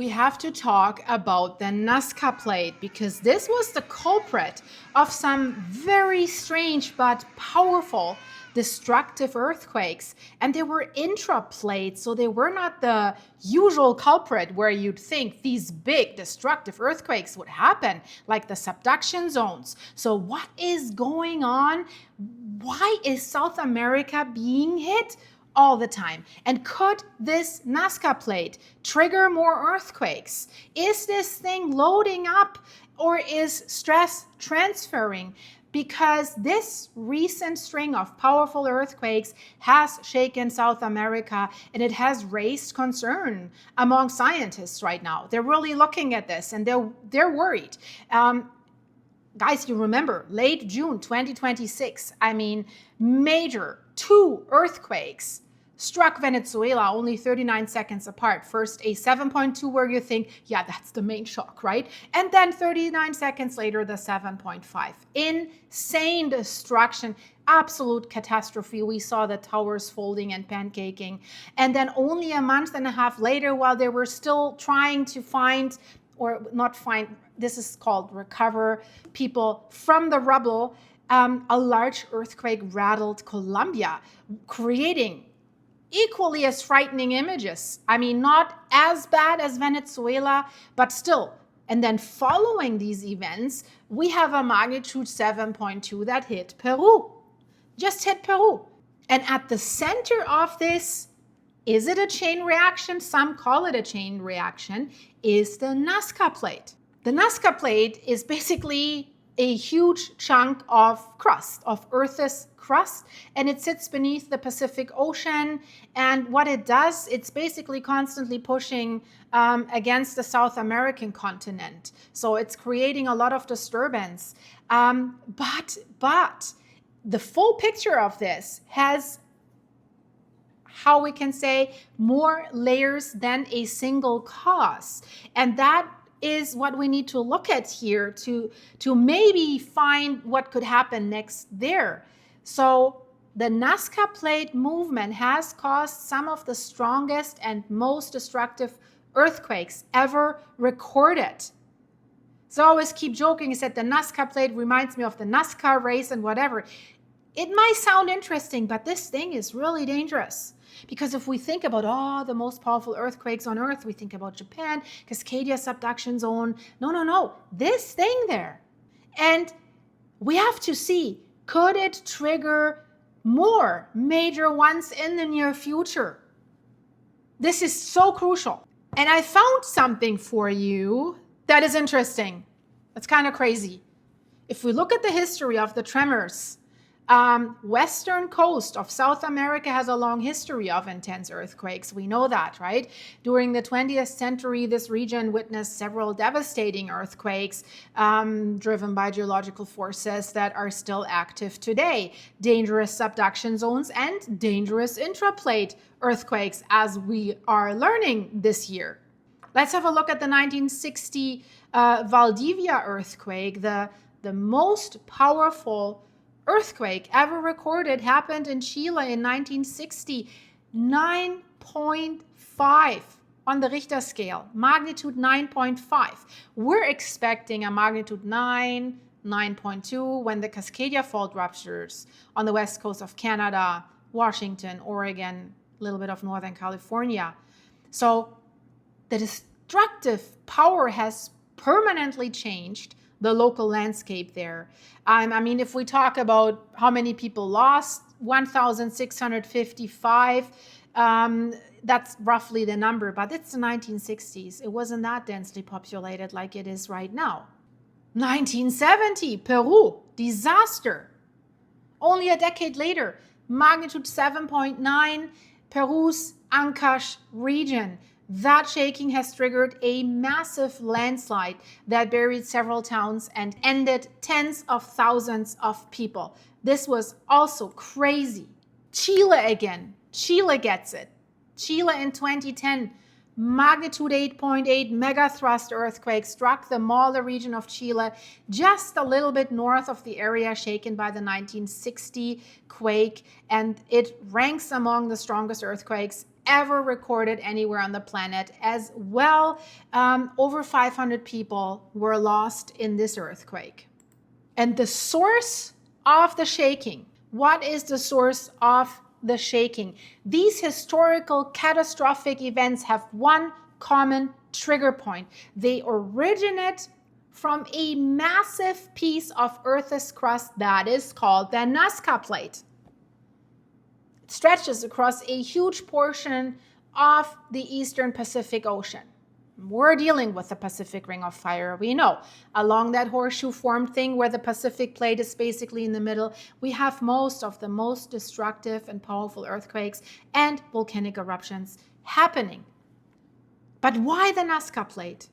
We have to talk about the Nazca Plate because this was the culprit of some very strange but powerful destructive earthquakes. And they were intraplates, so they were not the usual culprit where you'd think these big destructive earthquakes would happen, like the subduction zones. So what is going on? Why is South America being hit all the time? And could this Nazca Plate trigger more earthquakes? Is this thing loading up or is stress transferring? Because this recent string of powerful earthquakes has shaken South America and it has raised concern among scientists right now. They're really looking at this and they're worried. Guys, you remember late June 2026, major 2 earthquakes struck Venezuela only 39 seconds apart. First a 7.2 where you think, yeah, that's the main shock, right? And then 39 seconds later, the 7.5. Insane destruction, absolute catastrophe. We saw the towers folding and pancaking. And then only a month and a half later, while they were still trying to find, or not find, this is called recover people from the rubble, a large earthquake rattled Colombia, creating equally as frightening images. Not as bad as Venezuela, but still. And then following these events, we have a magnitude 7.2 that hit Peru. Just hit Peru. And at the center of this, is it a chain reaction? Some call it a chain reaction, is the Nazca Plate. The Nazca Plate is basically a huge chunk of crust, of Earth's crust, and it sits beneath the Pacific Ocean. And what it does, it's basically constantly pushing against the South American continent. So it's creating a lot of disturbance. But the full picture of this has, how we can say, more layers than a single cause. And that is what we need to look at here to maybe find what could happen next there. So the Nazca Plate movement has caused some of the strongest and most destructive earthquakes ever recorded. So I always keep joking, I said the Nazca Plate reminds me of the NASCAR race and whatever. It might sound interesting, but this thing is really dangerous. Because if we think about the most powerful earthquakes on Earth, we think about Japan, Cascadia subduction zone. No. This thing there. And we have to see, could it trigger more major ones in the near future? This is so crucial. And I found something for you that is interesting. It's kind of crazy. If we look at the history of the tremors, western coast of South America has a long history of intense earthquakes. We know that, right? During the 20th century, this region witnessed several devastating earthquakes driven by geological forces that are still active today. Dangerous subduction zones and dangerous intraplate earthquakes, as we are learning this year. Let's have a look at the 1960 Valdivia earthquake. The most powerful earthquake ever recorded happened in Chile in 1960, 9.5 on the Richter scale, magnitude 9.5. We're expecting a magnitude 9, 9.2 when the Cascadia fault ruptures on the west coast of Canada, Washington, Oregon, a little bit of Northern California. So the destructive power has permanently changed the local landscape there. If we talk about how many people lost, 1,655, that's roughly the number, but it's the 1960s. It wasn't that densely populated like it is right now. 1970, Peru, disaster. Only a decade later, magnitude 7.9, Peru's Ancash region. That shaking has triggered a massive landslide that buried several towns and ended tens of thousands of people. This was also crazy. Chile again. Chile gets it. Chile in 2010, magnitude 8.8 megathrust earthquake struck the Maule region of Chile, just a little bit north of the area shaken by the 1960 quake, and it ranks among the strongest earthquakes ever recorded anywhere on the planet as well. Over 500 people were lost in this earthquake. And the source of the shaking, what is the source of the shaking? These historical catastrophic events have one common trigger point. They originate from a massive piece of Earth's crust that is called the Nazca Plate. It stretches across a huge portion of the eastern Pacific Ocean. We're dealing with the Pacific Ring of Fire, we know. Along that horseshoe-formed thing where the Pacific Plate is basically in the middle, we have most of the most destructive and powerful earthquakes and volcanic eruptions happening. But why the Nazca Plate?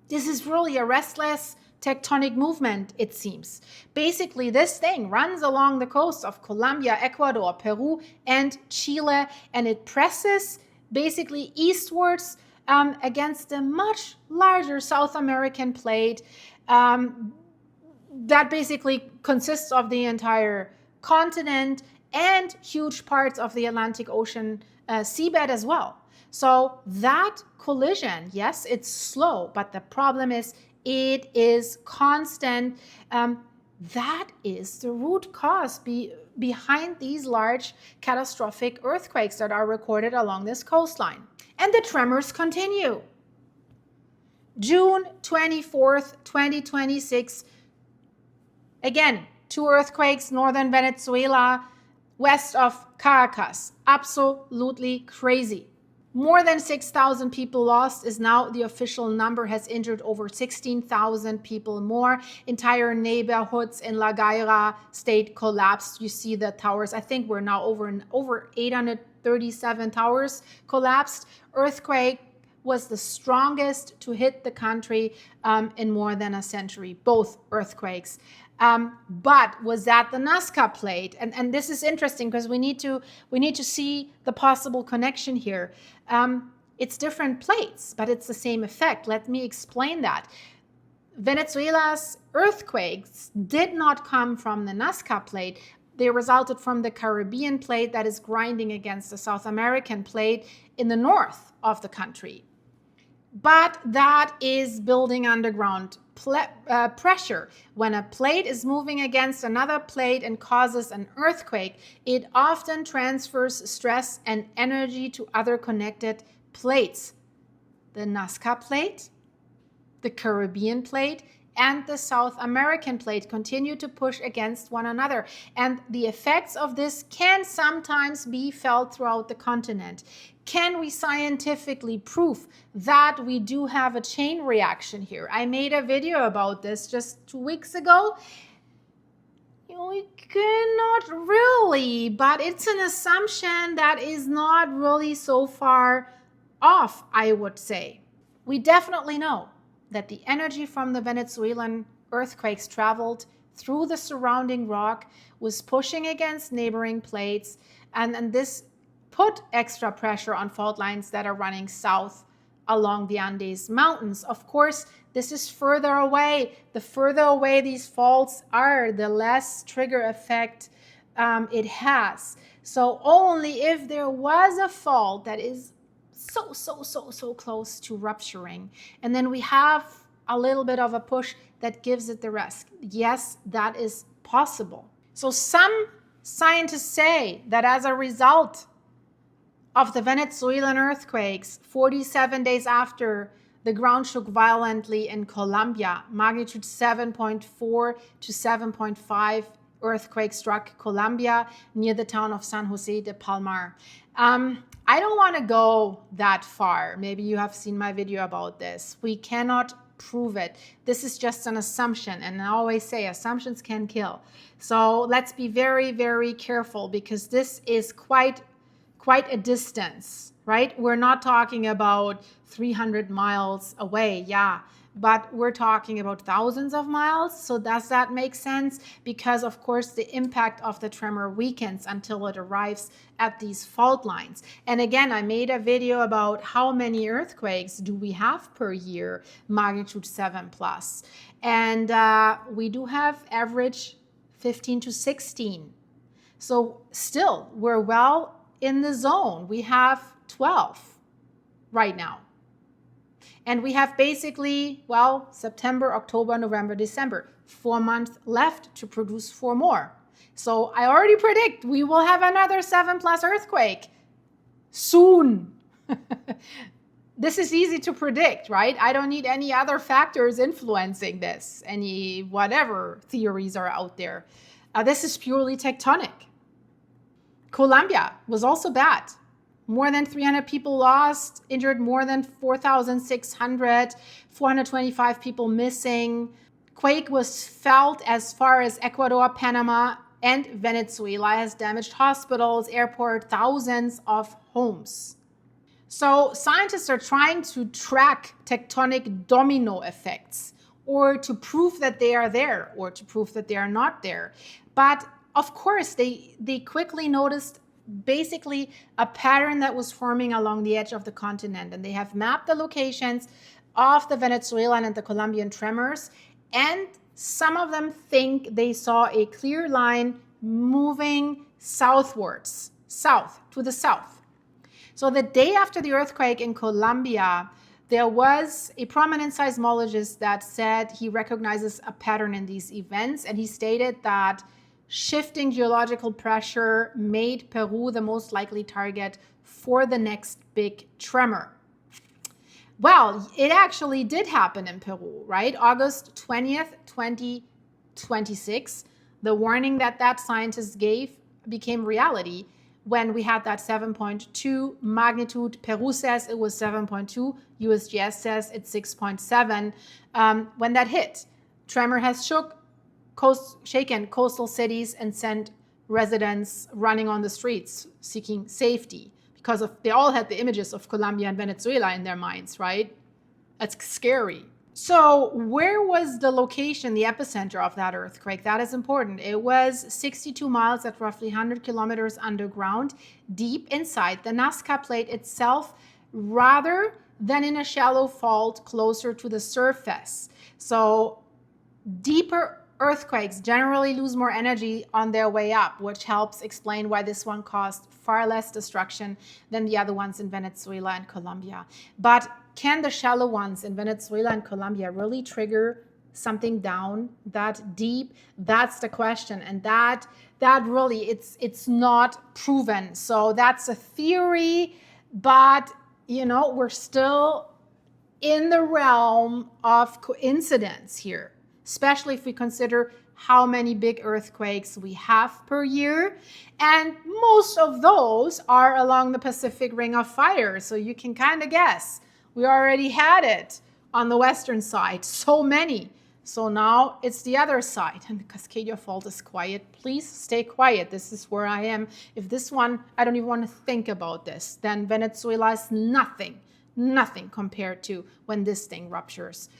This is really a restless tectonic movement, it seems. Basically, this thing runs along the coast of Colombia, Ecuador, Peru, and Chile, and it presses basically eastwards against a much larger South American plate that basically consists of the entire continent and huge parts of the Atlantic Ocean seabed as well. So that collision, yes, it's slow, but the problem is it is constant. That is the root cause behind these large catastrophic earthquakes that are recorded along this coastline. And the tremors continue. June 24th, 2026. Again, 2 earthquakes, northern Venezuela, west of Caracas. Absolutely crazy. More than 6,000 people lost is now the official number, has injured over 16,000 people more. Entire neighborhoods in La Guaira state collapsed. You see the towers. I think we're now over 837 towers collapsed. Earthquake was the strongest to hit the country in more than a century, both earthquakes. But was that the Nazca Plate? And this is interesting because we need to see the possible connection here. It's different plates, but it's the same effect. Let me explain that. Venezuela's earthquakes did not come from the Nazca Plate. They resulted from the Caribbean plate that is grinding against the South American plate in the north of the country. But that is building underground pressure. When a plate is moving against another plate and causes an earthquake, it often transfers stress and energy to other connected plates. The Nazca Plate, the Caribbean plate, and the South American plate continue to push against one another. And the effects of this can sometimes be felt throughout the continent. Can we scientifically prove that we do have a chain reaction here? I made a video about this just 2 weeks ago. We cannot really, but it's an assumption that is not really so far off, I would say. We definitely know that the energy from the Venezuelan earthquakes traveled through the surrounding rock, was pushing against neighboring plates, and this put extra pressure on fault lines that are running south along the Andes Mountains. Of course, this is further away. The further away these faults are, the less trigger effect it has. So only if there was a fault that is so close to rupturing, and then we have a little bit of a push that gives it the rest. Yes, that is possible. So some scientists say that as a result of the Venezuelan earthquakes, 47 days after the ground shook violently in Colombia, magnitude 7.4 to 7.5 earthquake struck Colombia near the town of San Jose de Palmar. I don't want to go that far. Maybe you have seen my video about this. We cannot prove it. This is just an assumption. And I always say assumptions can kill. So let's be very, very careful because this is quite a distance, right? We're not talking about 300 miles away. Yeah. But we're talking about thousands of miles. So does that make sense? Because of course the impact of the tremor weakens until it arrives at these fault lines. And again, I made a video about how many earthquakes do we have per year, magnitude 7+. And we do have average 15 to 16. So still, we're well in the zone. We have 12 right now. And we have basically, well, September, October, November, December, 4 months left to produce 4 more. So I already predict we will have another 7+ earthquake soon. This is easy to predict, right? I don't need any other factors influencing this, any whatever theories are out there. This is purely tectonic. Colombia was also bad. More than 300 people lost, injured more than 4,600, 425 people missing. Quake was felt as far as Ecuador, Panama, and Venezuela, has damaged hospitals, airport, thousands of homes. So scientists are trying to track tectonic domino effects, or to prove that they are there, or to prove that they are not there. But of course, they quickly noticed basically a pattern that was forming along the edge of the continent. And they have mapped the locations of the Venezuelan and the Colombian tremors. And some of them think they saw a clear line moving southwards, south, to the south. So the day after the earthquake in Colombia, there was a prominent seismologist that said he recognizes a pattern in these events. And he stated that shifting geological pressure made Peru the most likely target for the next big tremor. Well, it actually did happen in Peru, right? August 20th, 2026. The warning that scientist gave became reality when we had that 7.2 magnitude. Peru says it was 7.2. USGS says it's 6.7. When that hit, tremor has shaken coastal cities and sent residents running on the streets seeking safety, because they all had the images of Colombia and Venezuela in their minds, right? That's scary. So where was the location, the epicenter of that earthquake? That is important. It was 62 miles at roughly 100 kilometers underground, deep inside the Nazca Plate itself, rather than in a shallow fault closer to the surface. So deeper earthquakes generally lose more energy on their way up, which helps explain why this one caused far less destruction than the other ones in Venezuela and Colombia. But can the shallow ones in Venezuela and Colombia really trigger something down that deep? That's the question. And that really, it's not proven. So that's a theory, but we're still in the realm of coincidence here, especially if we consider how many big earthquakes we have per year. And most of those are along the Pacific Ring of Fire. So you can kind of guess. We already had it on the western side, so many. So now it's the other side. And the Cascadia Fault is quiet. Please stay quiet. This is where I am. If this one, I don't even want to think about this, then Venezuela is nothing compared to when this thing ruptures.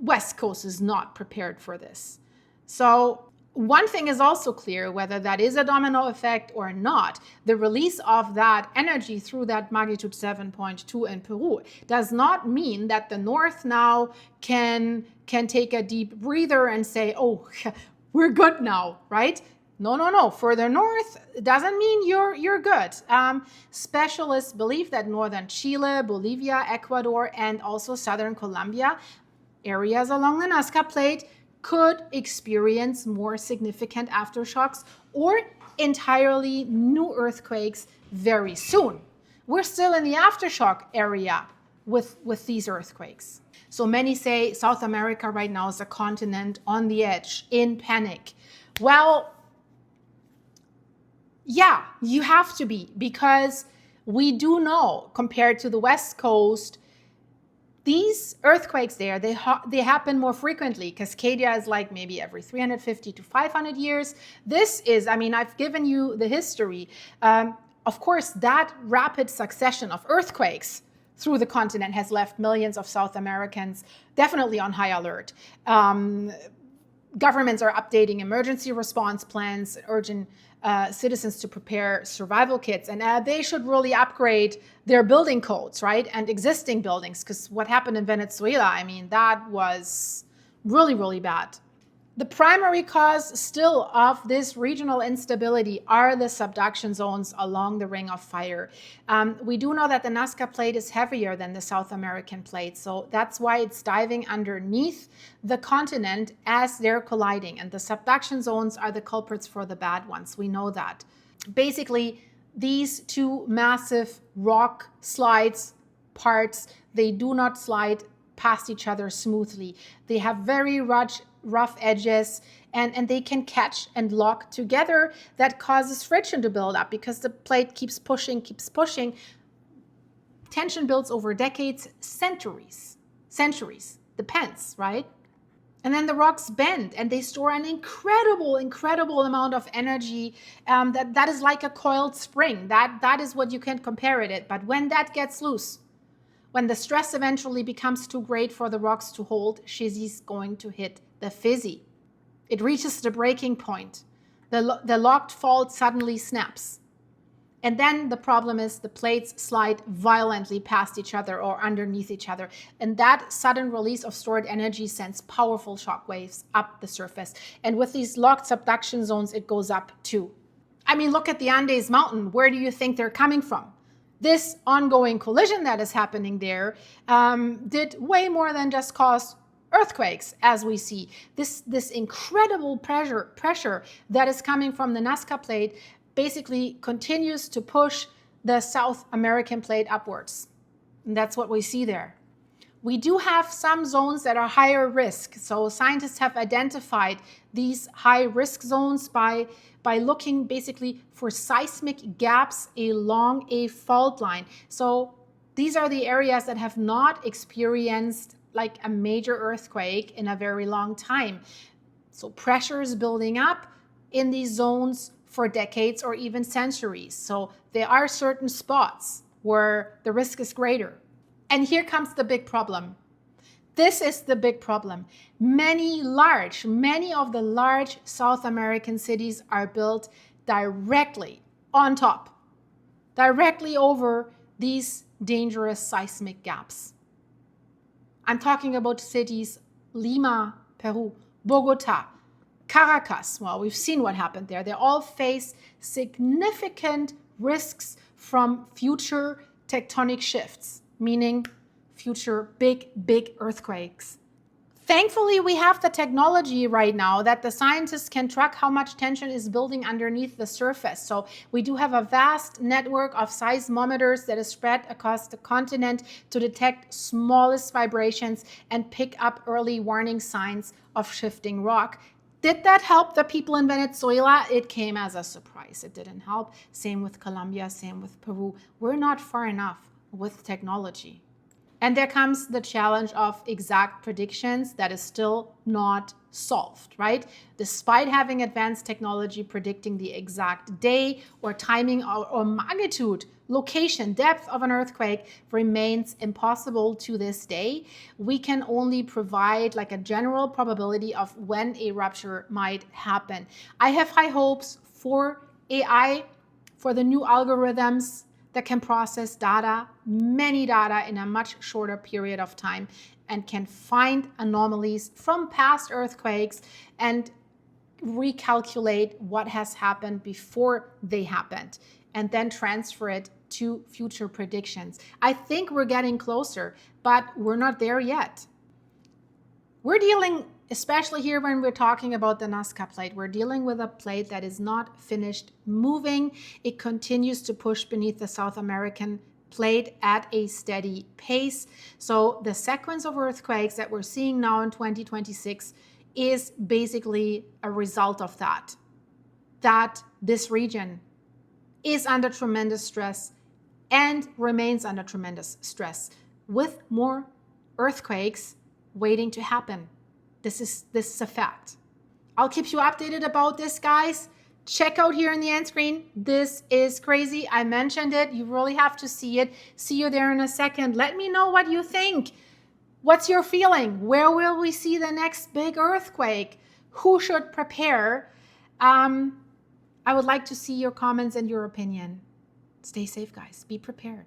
West Coast is not prepared for this. So one thing is also clear, whether that is a domino effect or not, the release of that energy through that magnitude 7.2 in Peru does not mean that the North now can take a deep breather and say, oh, we're good now, right? No. Further north doesn't mean you're good. Specialists believe that northern Chile, Bolivia, Ecuador, and also southern Colombia, areas along the Nazca Plate, could experience more significant aftershocks or entirely new earthquakes very soon. We're still in the aftershock area with these earthquakes. So many say South America right now is a continent on the edge, in panic. Well, yeah, you have to be, because we do know, compared to the West Coast, these earthquakes there, they happen more frequently. Cascadia is like maybe every 350 to 500 years. This is, I've given you the history. Of course, that rapid succession of earthquakes through the continent has left millions of South Americans definitely on high alert. Governments are updating emergency response plans, urging citizens to prepare survival kits, and they should really upgrade their building codes, right? And existing buildings, because what happened in Venezuela, that was really, really bad. The primary cause still of this regional instability are the subduction zones along the Ring of Fire. We do know that the Nazca Plate is heavier than the South American plate, so that's why it's diving underneath the continent as they're colliding. And the subduction zones are the culprits for the bad ones. We know that. Basically, these two massive rock slides parts, they do not slide past each other smoothly. They have very rough edges, and they can catch and lock together. That causes friction to build up because the plate keeps pushing. Tension builds over decades, centuries, depends, right? And then the rocks bend and they store an incredible amount of energy that is like a coiled spring. That is what you can compare it at. But when that gets loose, when the stress eventually becomes too great for the rocks to hold, she's going to hit the fizzy. It reaches the breaking point. The locked fault suddenly snaps. And then the problem is the plates slide violently past each other or underneath each other. And that sudden release of stored energy sends powerful shock waves up the surface. And with these locked subduction zones, it goes up too. I mean, look at the Andes mountain. Where do you think they're coming from? This ongoing collision that is happening there did way more than just cause earthquakes, as we see. This incredible pressure that is coming from the Nazca Plate basically continues to push the South American plate upwards. And that's what we see there. We do have some zones that are higher risk. So scientists have identified these high risk zones by looking basically for seismic gaps along a fault line. So these are the areas that have not experienced like a major earthquake in a very long time. So pressure is building up in these zones for decades or even centuries. So there are certain spots where the risk is greater. And here comes the big problem. This is the big problem. Many of the large South American cities are built directly on top, directly over these dangerous seismic gaps. I'm talking about cities Lima, Peru, Bogota, Caracas. Well, we've seen what happened there. They all face significant risks from future tectonic shifts, meaning future big earthquakes. Thankfully, we have the technology right now that the scientists can track how much tension is building underneath the surface. So we do have a vast network of seismometers that is spread across the continent to detect smallest vibrations and pick up early warning signs of shifting rock. Did that help the people in Venezuela? It came as a surprise. It didn't help. Same with Colombia, same with Peru. We're not far enough with technology. And there comes the challenge of exact predictions that is still not solved, right? Despite having advanced technology predicting the exact day or timing or magnitude, location, depth of an earthquake remains impossible to this day. We can only provide like a general probability of when a rupture might happen. I have high hopes for AI, for the new algorithms that can process data, many data in a much shorter period of time, and can find anomalies from past earthquakes and recalculate what has happened before they happened, and then transfer it to future predictions. I think we're getting closer, but we're not there yet. We're dealing, especially here when we're talking about the Nazca Plate, we're dealing with a plate that is not finished moving. It continues to push beneath the South American plate at a steady pace. So the sequence of earthquakes that we're seeing now in 2026 is basically a result of that this region is under tremendous stress and remains under tremendous stress with more earthquakes waiting to happen. This is a fact. I'll keep you updated about this, guys. Check out here in the end screen. This is crazy. I mentioned it. You really have to see it. See you there in a second. Let me know what you think. What's your feeling? Where will we see the next big earthquake? Who should prepare? I would like to see your comments and your opinion. Stay safe, guys. Be prepared.